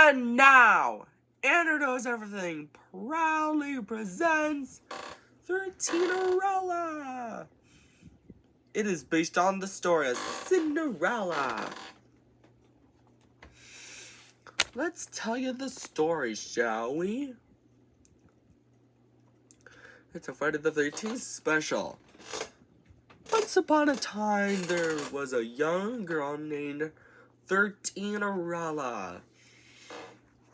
And now, Anna Knows Everything proudly presents Thirteennerella. It is based on the story of Cinderella. Let's tell you the story, shall we? It's a Friday the 13th special. Once upon a time, there was a young girl named Thirteennerella.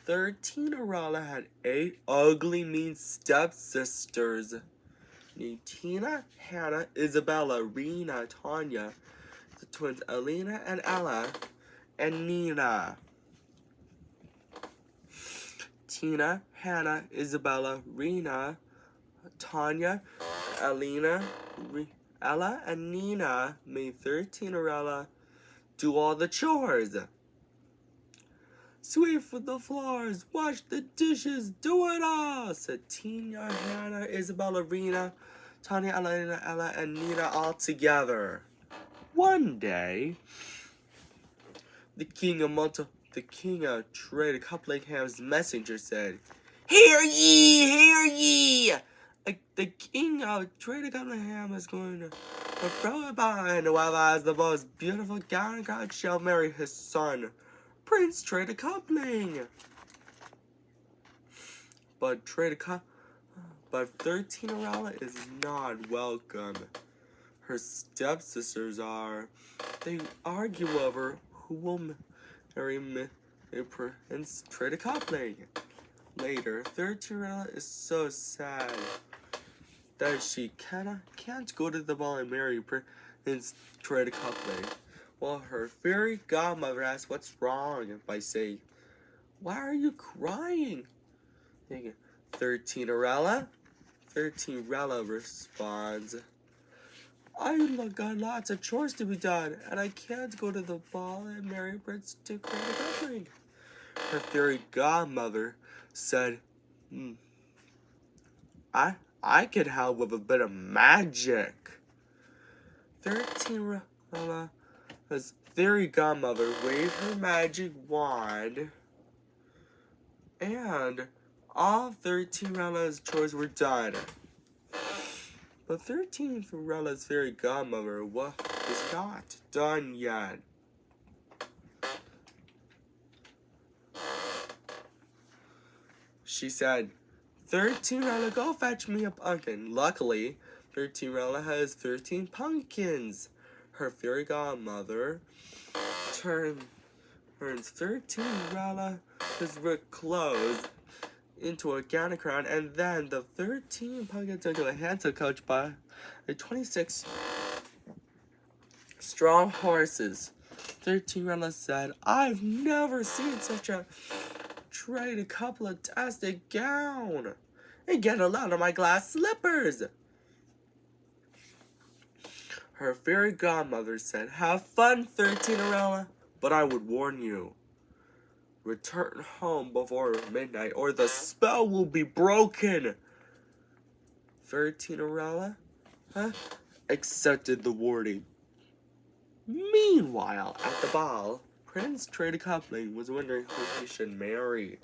Thirteennerella had 8 ugly, mean stepsisters named Tina, Hannah, Isabella, Rena, Tanya, the twins Elena and Ella, and Nina. Tina, Hannah, Isabella, Rena, Tanya, Elena, Ella, and Nina made Thirteennerella do all the chores. Sweep for the floors, wash the dishes, do it all, said Tina, Hannah, Isabella, Rena, Tanya, Elena, Ella, and Nina all together. One day, the king of Trade Couplinghams messenger said, "Hear ye, hear ye! The king of Trade Couplingham is going to throw a bind, whereas the most beautiful gown god shall marry his son, Prince Trade Coupling." But Thirteennerella is not welcome. Her stepsisters are. They argue over who will marry Prince Trade Coupling. Later, Thirteennerella is so sad that she can't go to the ball and marry Prince Trade Coupling. Well, her fairy godmother asks what's wrong by saying, "Why are you crying?" Thirteennerella responds, "I've got lots of chores to be done, and I can't go to the ball and marry Prince Trade Coupling." Her fairy godmother said, I could help with a bit of magic." Thirteenerella's fairy godmother waved her magic wand, and all Thirteenerella's chores were done. But Thirteenerella's fairy godmother was not done yet. She said, "Thirteenerella, go fetch me a pumpkin." Luckily, Thirteenerella has 13 pumpkins. Her fairy godmother turns Thirteenerella's clothes into a gown and crown, and then the 13 pumpkins into a handsome coach by the 26 strong horses. Thirteenerella said, "I've never seen such a Trade Couplintastic gown. And get a lot of my glass slippers." Her fairy godmother said, "Have fun, Thirteenerella, but I would warn you. Return home before midnight, or the spell will be broken." Thirteenerella accepted the warning. Meanwhile, at the ball, Prince Trade Coupling was wondering who he should marry.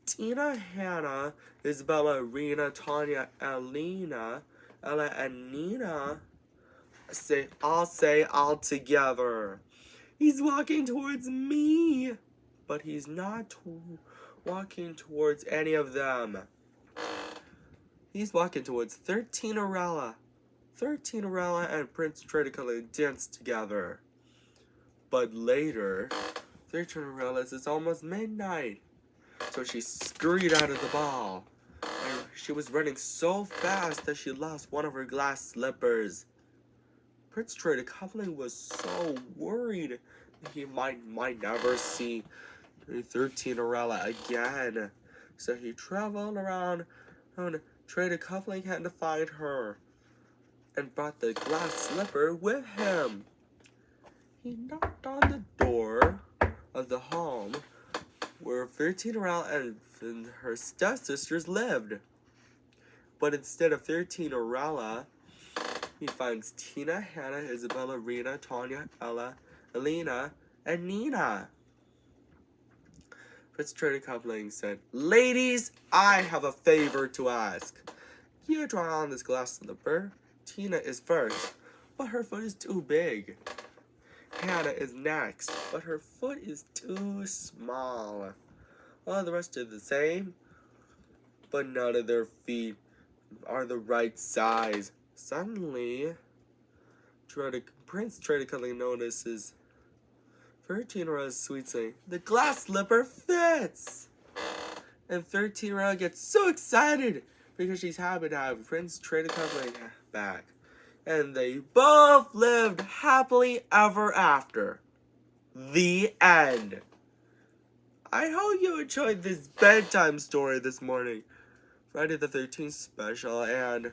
Tina, Hannah, Isabella, Rena, Tanya, Elena, Ella, and Nina all say all together, "He's walking towards me," but he's not walking towards any of them. He's walking towards Thirteenerella. Thirteenerella and Prince Trade Coupling dance together. But later, Thirteenerella says it's almost midnight, so she scurried out of the ball. And she was running so fast that she lost one of her glass slippers. Prince Trade Coupling was so worried that he might never see Thirteenerella again. So he traveled around and Trade Coupling had to find her, and brought the glass slipper with him. He knocked on the door of the home where Thirteenerella and her stepsisters lived. But instead of Thirteenerella, he finds Tina, Hannah, Isabella, Rena, Tanya, Ella, Elena, and Nina. Prince Traitor Coupling said, "Ladies, I have a favor to ask. You try on this glass slipper. Tina is first, but her foot is too big. Hannah is next, but her foot is too small. All the rest are the same, but none of their feet are the right size." Suddenly, Prince Traitor Coupling notices 13-year-old sweet saying, "The glass slipper fits!" And 13-year-old gets so excited because she's happy to have Prince Traitor Coupling back. And they both lived happily ever after. The end. I hope you enjoyed this bedtime story this morning. Friday the 13th special. And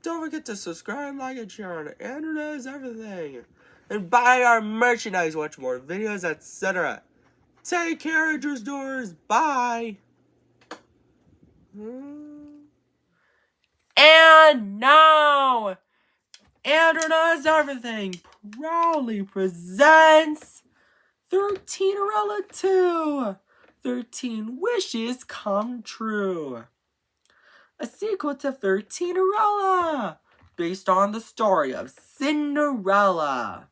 don't forget to subscribe, like, and share on Andrew Knows Everything. And buy our merchandise, watch more videos, etc. Take care, Andrew Stores. Bye. And now, Andrew Knows Everything proudly presents 13nerella 2, 13 Wishes Come True. A sequel to 13nerella, based on the story of Cinderella.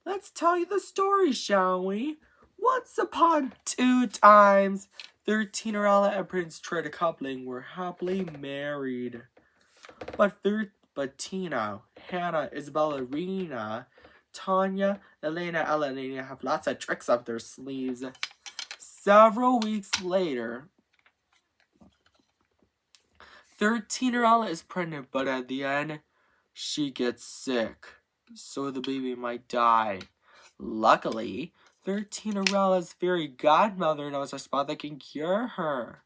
Let's tell you the story, shall we? Once upon two times, 13nerella and Prince Traitor Coupling were happily married. But Tina, Hannah, Isabella, Rena, Tanya, Elena, Ella, and Nina have lots of tricks up their sleeves. Several weeks later, 13nerella is pregnant, but at the end, she gets sick, so the baby might die. Luckily, 13nerella's fairy godmother knows a spot that can cure her.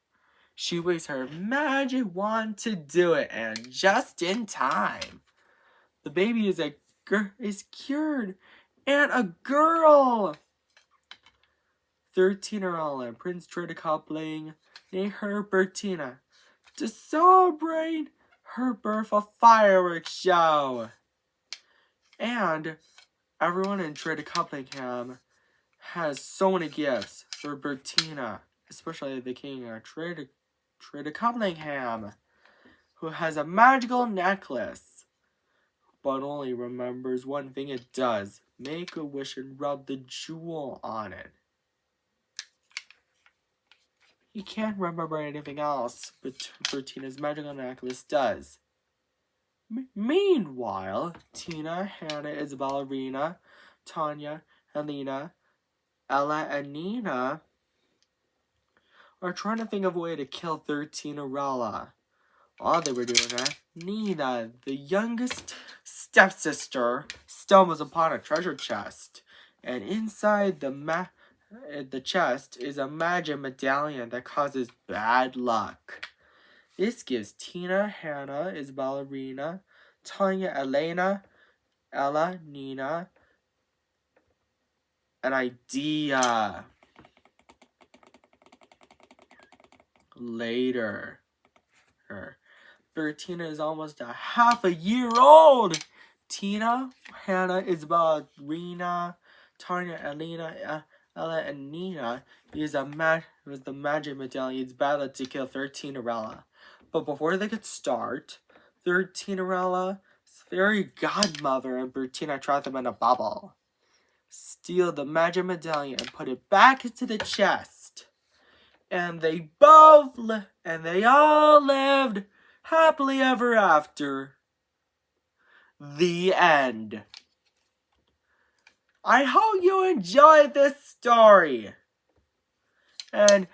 She waves her magic wand to do it, and just in time, the baby is cured, and a girl. 13nerella and Prince Traitor Coupling named her Bertina to celebrate her birth, a fireworks show. And everyone in Traitor Coupling has so many gifts for Bertina, especially the king of Traitor Coupling, who has a magical necklace, but only remembers one thing it does: make a wish and rub the jewel on it. He can't remember anything else, but Bertina's magical necklace does. Meanwhile, Tina, Hannah, Isabella, Rena, Tanya, Helena, Ella, and Nina are trying to think of a way to kill 13nerella. While they were doing that, Nina, the youngest stepsister, stumbles upon a treasure chest, and inside the chest is a magic medallion that causes bad luck. This gives Tina, Hannah, Isabella, Rena, Tanya, Elena, Ella, Nina an idea. Later, Bertina is almost a half a year old. Tina, Hannah, Isabella, Rena, Tanya, Elena, Ella, and Nina use the magic medallion's battle to kill 13nerella. But before they could start, 13nerella's fairy godmother and Bertina trap them in a bubble, steal the magic medallion, and put it back into the chest. And they all lived happily ever after. The end. I hope you enjoyed this story. And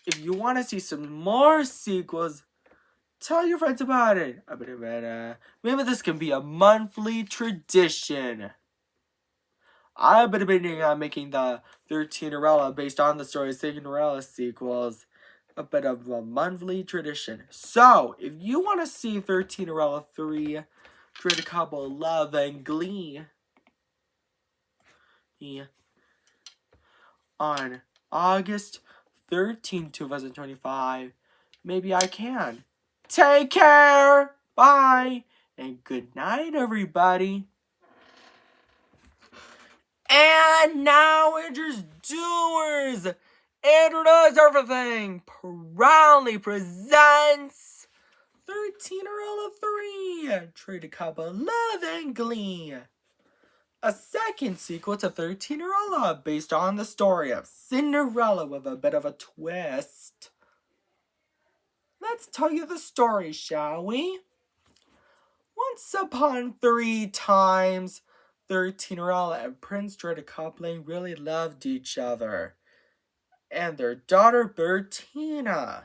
if you want to see some more sequels, tell your friends about it. Maybe this can be a monthly tradition. I've been debating on making the 13nerella based on the story of Cinderella sequels a bit of a monthly tradition. So, if you want to see 13nerella 3, Traitor Couple, Love, and Glee on August 13, 2025, maybe I can. Take care! Bye! And good night, everybody! And now, Andrew's Doers! Andrew Does Everything proudly presents Thirteennerella 3, Trade a Cup of Love and Glee. A second sequel to Thirteennerella based on the story of Cinderella with a bit of a twist. Let's tell you the story, shall we? Once upon 3 times, Thirteennerella and Prince Trade a Coupling really loved each other and their daughter Bertina.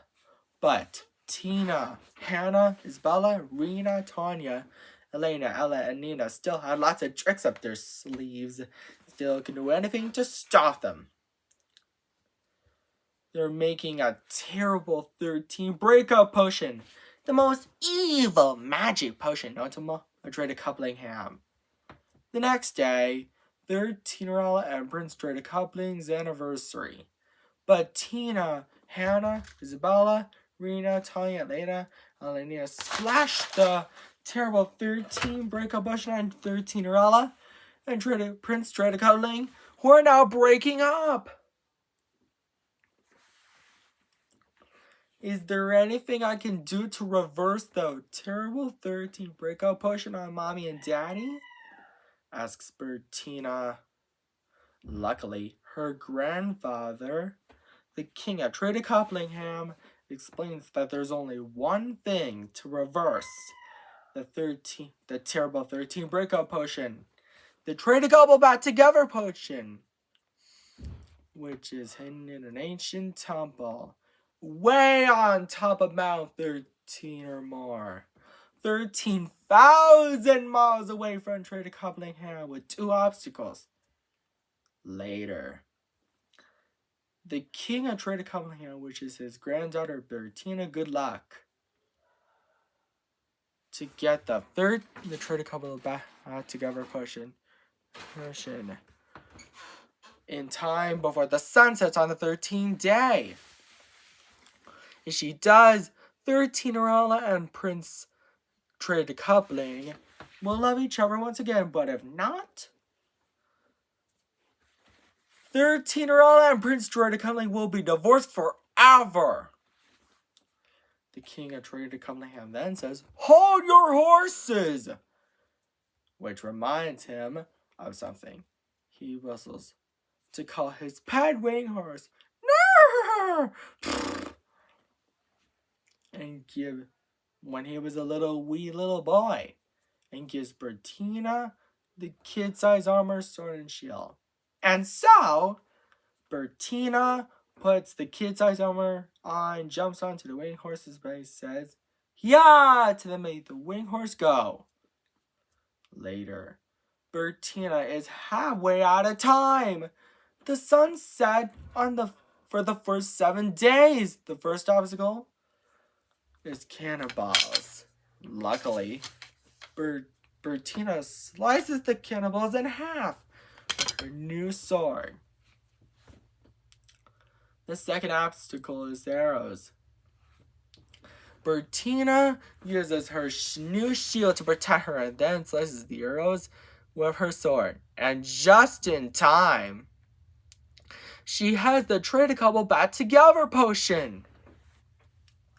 But Tina, Hannah, Isabella, Rena, Tanya, Elena, Ella, and Nina still had lots of tricks up their sleeves. Still can do anything to stop them. They're making a terrible 13 breakup potion. The most evil magic potion known to Trade a Coupling ham. The next day, Thirteennerella and Prince Trade a Coupling's anniversary. But Tina, Hannah, Isabella, Rena, Tanya, Elena, and Elena splashed the terrible 13 breakup potion on Thirteennerella and Prince Trade a Coupling, who are now breaking up. Is there anything I can do to reverse the terrible 13 breakup potion on Mommy and Daddy? Asks Bertina. Luckily, her grandfather, the king of Trade a Coupling ham, explains that there's only one thing to reverse the terrible 13 breakup potion. The Trade a Couple Back Together potion, which is hidden in an ancient temple, way on top of Mount 13 or more. 13,000 miles away from Trade a Coupling ham with 2 obstacles. Later, the king of Trade a Coupling ham, which is his granddaughter Bertina, good luck to get the Trade a Couple Back Together potion in time before the sun sets on the 13th day. If she does, Thirteennerella and Prince Trade a Coupling will love each other once again. But if not, Thirteennerella and Prince Trade a Coupling will be divorced forever. The king of Trade a Coupling ham then says, "Hold your horses!" Which reminds him of something. He whistles to call his pet wing horse, "Nar!" and when he was a wee little boy, and gives Bertina the kid-size armor, sword, and shield. And so, Bertina puts the kid-size armor on, jumps onto the wing horse's base, says, "Yeah!" to them, make the wing horse go. Later, Bertina is halfway out of time. The sun set for the first 7 days. The first obstacle is cannonballs. Luckily, Bertina slices the cannonballs in half with her new sword. The second obstacle is arrows. Bertina uses her new shield to protect her and then slices the arrows with her sword. And just in time, she has the Trade a Couple Back Together potion.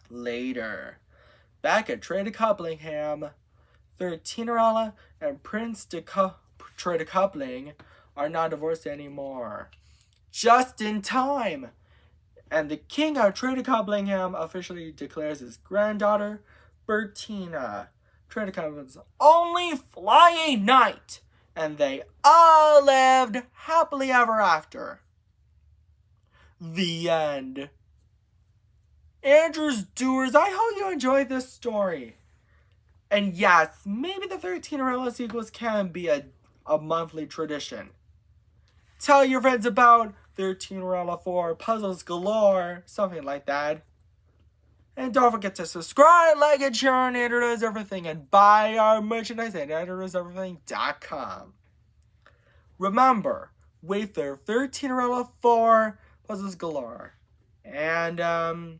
Later, back at Trade a Coupling ham, Thirteennerella and Prince Trade a Coupling are not divorced anymore. Just in time, and the king of Trade a Coupling ham officially declares his granddaughter, Bertina, Trade a Coupling's only flying knight, and they all lived happily ever after. The end. Andrew's Doers, I hope you enjoyed this story. And yes, maybe the Thirteennerella sequels can be a monthly tradition. Tell your friends about Thirteennerella 4, Puzzles Galore, something like that. And don't forget to subscribe, like, and share on Andrew Does Everything, and buy our merchandise at AndrewDoesEverything.com. Remember, wait for Thirteennerella 4, Puzzles Galore. And,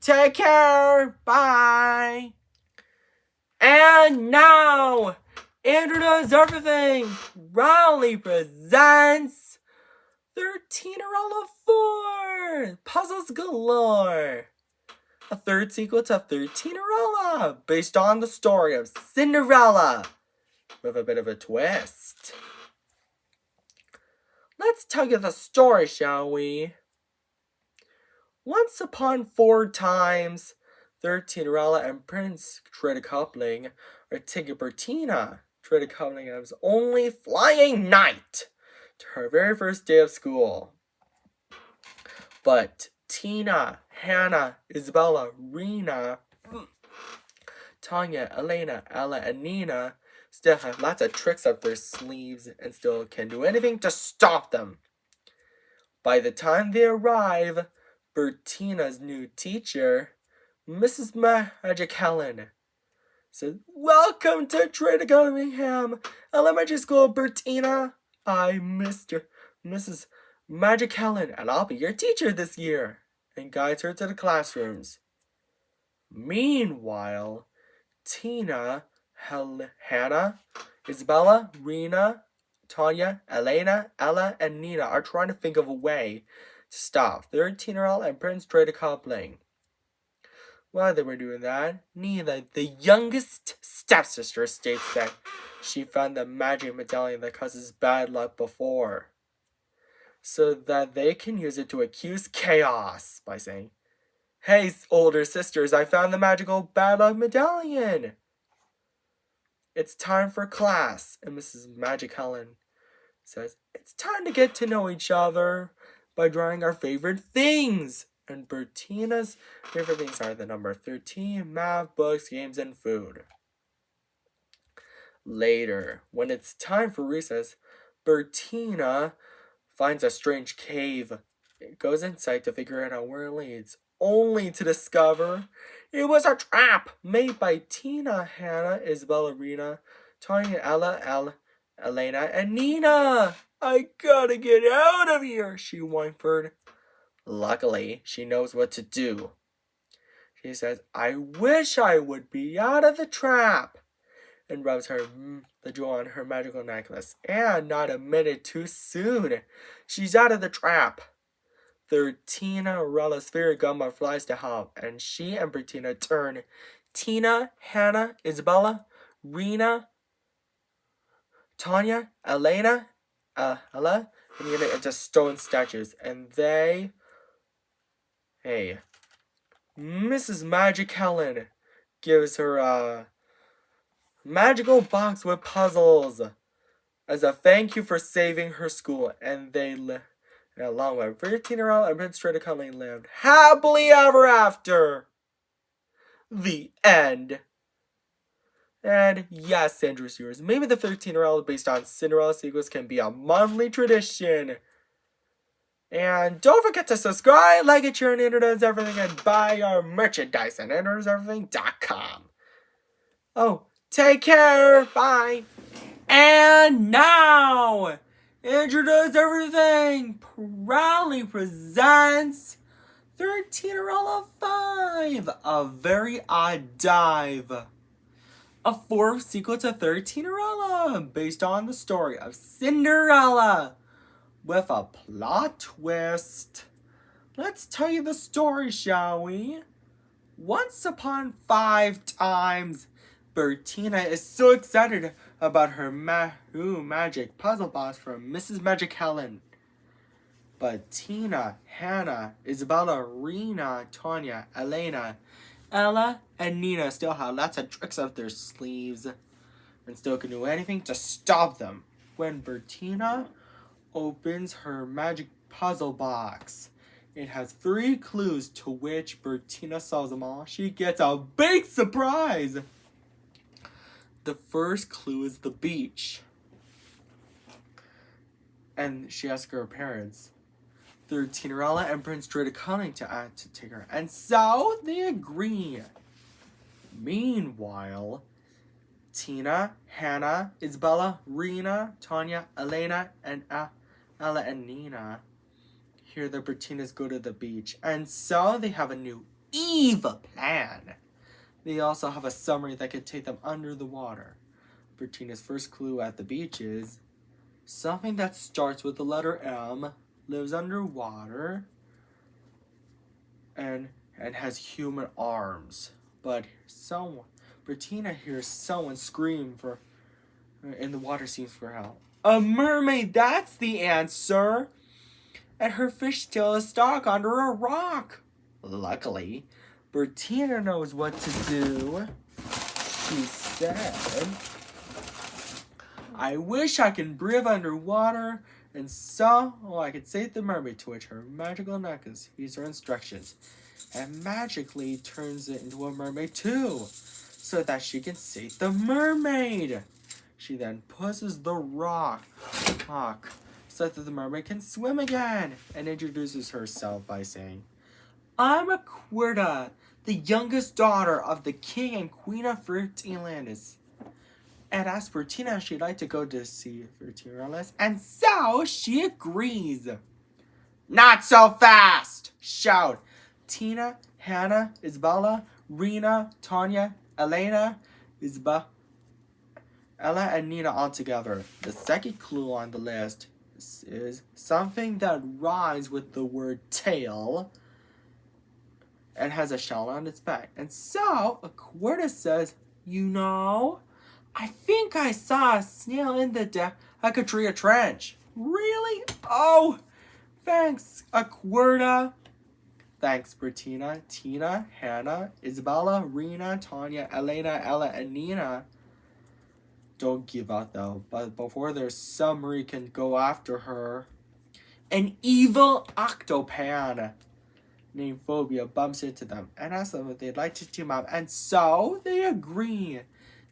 take care. Bye. And now, Andrew Does Everything proudly presents Thirteennerella 4! Puzzles galore! A third sequel to Thirteennerella, based on the story of Cinderella, with a bit of a twist. Let's tell you the story, shall we? Once upon 4 times, Thirteennerella and Prince tried a coupling, or taking Bertina tried a coupling, and it was only flying night to her very first day of school. But Tina, Hannah, Isabella, Rena, Tanya, Elena, Ella, and Nina still have lots of tricks up their sleeves and still can do anything to stop them. By the time they arrive, Bertina's new teacher, Mrs. Magic Helen, says, "Welcome to Trade Cunningham Elementary School, Bertina. I'm Mrs. Magic Helen, and I'll be your teacher this year," and guides her to the classrooms. Meanwhile, Tina, Hannah, Isabella, Rena, Tanya, Elena, Ella, and Nina are trying to think of a way to stop Thirteennerella and Prince Trader coupling. While they were doing that, Nina, the youngest stepsister, states that she found the magic medallion that causes bad luck before, so that they can use it to accuse chaos by saying, "Hey, older sisters, I found the magical bad luck medallion. It's time for class." And Mrs. Magic Helen says, "It's time to get to know each other by drawing our favorite things." And Bertina's favorite things are the number 13, math, books, games, and food. Later, when it's time for recess, Bertina finds a strange cave. It goes inside to figure out where it leads, only to discover it was a trap made by Tina, Hannah, Isabella, Rena, Tanya, Ella, Elena, and Nina. "I gotta get out of here," she whimpered. Luckily, she knows what to do. She says, "I wish I would be out of the trap," and rubs the jewel on her magical necklace. And not a minute too soon, she's out of the trap. Thirteenerella's fairy godmother flies to help, and she and Bertina turn Tina, Hannah, Isabella, Rena, Tanya, Elena, Ella, and Nina into stone statues. And Mrs. Magic Helen gives her a magical box with puzzles as a thank you for saving her school. And they along with Thirteennerella and Prince Trader Cunningham lived happily ever after. The end. And yes, Andrew viewers, maybe the Thirteennerella based on Cinderella sequels can be a monthly tradition. And don't forget to subscribe, like it, share on Internet Everything, and buy our merchandise at interneteverything.com. Oh, take care. Bye. And now, Andrew Does Everything proudly presents Thirteennerella 5, A Very Odd Dive. A fourth sequel to Thirteennerella, based on the story of Cinderella, with a plot twist. Let's tell you the story, shall we? Once upon 5 times, Bertina is so excited about her magic puzzle box from Mrs. Magic Helen. But Tina, Hannah, Isabella, Rena, Tanya, Elena, Ella, and Nina still have lots of tricks up their sleeves and still can do anything to stop them. When Bertina opens her magic puzzle box, it has 3 clues, to which Bertina solves them all. She gets a big surprise. The first clue is the beach, and she asks her parents, Thirteennerella and Prince Trader Cunning, to take her, and so they agree. Meanwhile, Tina, Hannah, Isabella, Rena, Tanya, Elena, and Ella and Nina hear the Bertinas go to the beach, and so they have a new evil plan. They also have a submarine that could take them under the water. Bertina's first clue at the beach is something that starts with the letter M lives underwater and has human arms. But Bertina hears someone scream in the water scenes for help. A mermaid, that's the answer! And her fishtail is stuck under a rock. Luckily, Bertina knows what to do. She said, I wish I can breathe underwater, and so I could save the mermaid, to which her magical necklace heeds her instructions, and magically turns it into a mermaid too, so that she can save the mermaid. She then pushes the rock so that the mermaid can swim again, and introduces herself by saying, I'm Aquirta, the youngest daughter of the king and queen of Thirteennerella. And asked Bertina if she'd like to go to see Thirteennerella, and so she agrees. Not so fast! Shout Tina, Hannah, Isabella, Rena, Tanya, Elena, Ella, and Nina all together. The second clue on the list is something that rhymes with the word tail and has a shell on its back. And so, Aquirta says, you know, I think I saw a snail in the Decatria Trench. Really? Oh, thanks, Aquirta. Thanks, Bertina, Tina, Hannah, Isabella, Rena, Tanya, Elena, Ella, and Nina. Don't give up, though. But before their submarine can go after her, an evil octopan named Phobia bumps into them and asks them if they'd like to team up. And so they agree.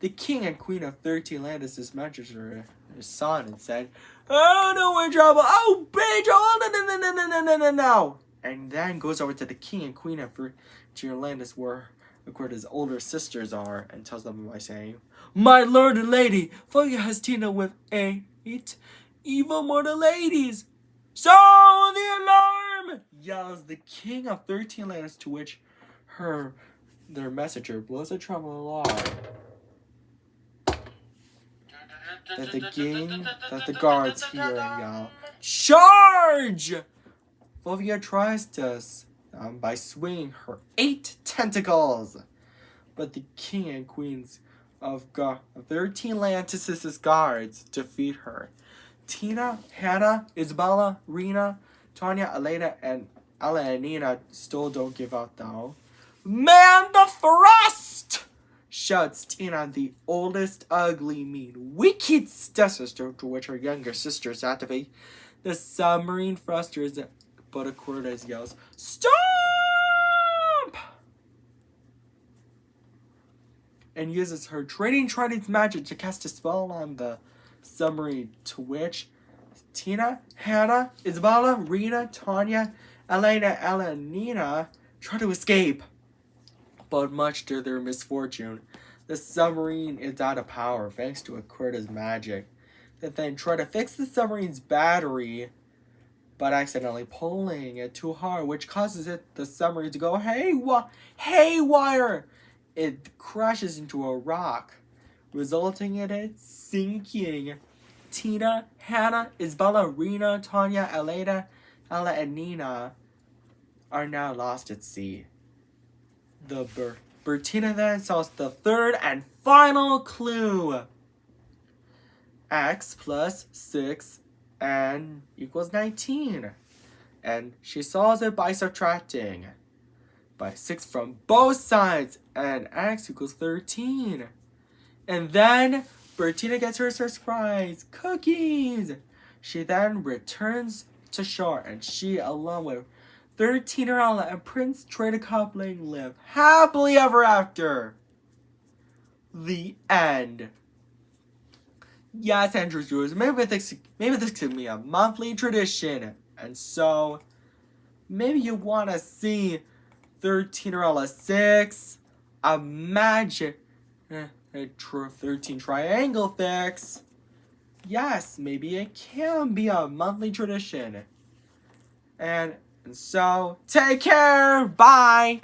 The king and queen of 13 messaged her son and said, oh, no, we're in trouble. Oh, bitch, oh, no. And then goes over to the king and queen of 13 where Aquirta's older sisters are, and tells them by saying, my lord and lady, Phobia has teamed up with 8 evil mortal ladies. Sound the alarm! Yells the king of 13 to which their messenger blows a trumpet alarm. That the guards hear and yell, charge! Phobia tries to by swinging her 8 tentacles, but the king and queens of 13 Atlantis' guards defeat her. Tina, Hannah, Isabella, Rena, Tanya, Elena, and Ella and Nina still don't give up, though. Man the thrust! Shouts Tina, the oldest, ugly, mean, wicked stepsister, to which her younger sisters activate the submarine thrusters, but Aquirta yells, stop! And uses her Trading Trident's magic to cast a spell on the submarine, to which Tina, Hannah, Isabella, Rena, Tanya, Elena, Ella, and Nina try to escape. But much to their misfortune, the submarine is out of power thanks to Aquirta's magic. They then try to fix the submarine's battery, but accidentally pulling it too hard, which causes the submarine to go haywire. It crashes into a rock, resulting in it sinking. Tina, Hannah, Isabella, Rena, Tanya, Elena, Ella, and Nina are now lost at sea. Bertina then solves the third and final clue. X plus 6 and equals 19. And she solves it by subtracting by 6 from both sides, and X equals 13. And then Bertina gets her surprise cookies. She then returns to shore, and she, along with Thirteennerella and Prince Trader Coupling, live happily ever after. The end. Yes, Andrew Drews, maybe this could be a monthly tradition, and so maybe you want to see Thirteennerella 6, a magic 13 triangle fix. Yes, maybe it can be a monthly tradition. And so, take care. Bye.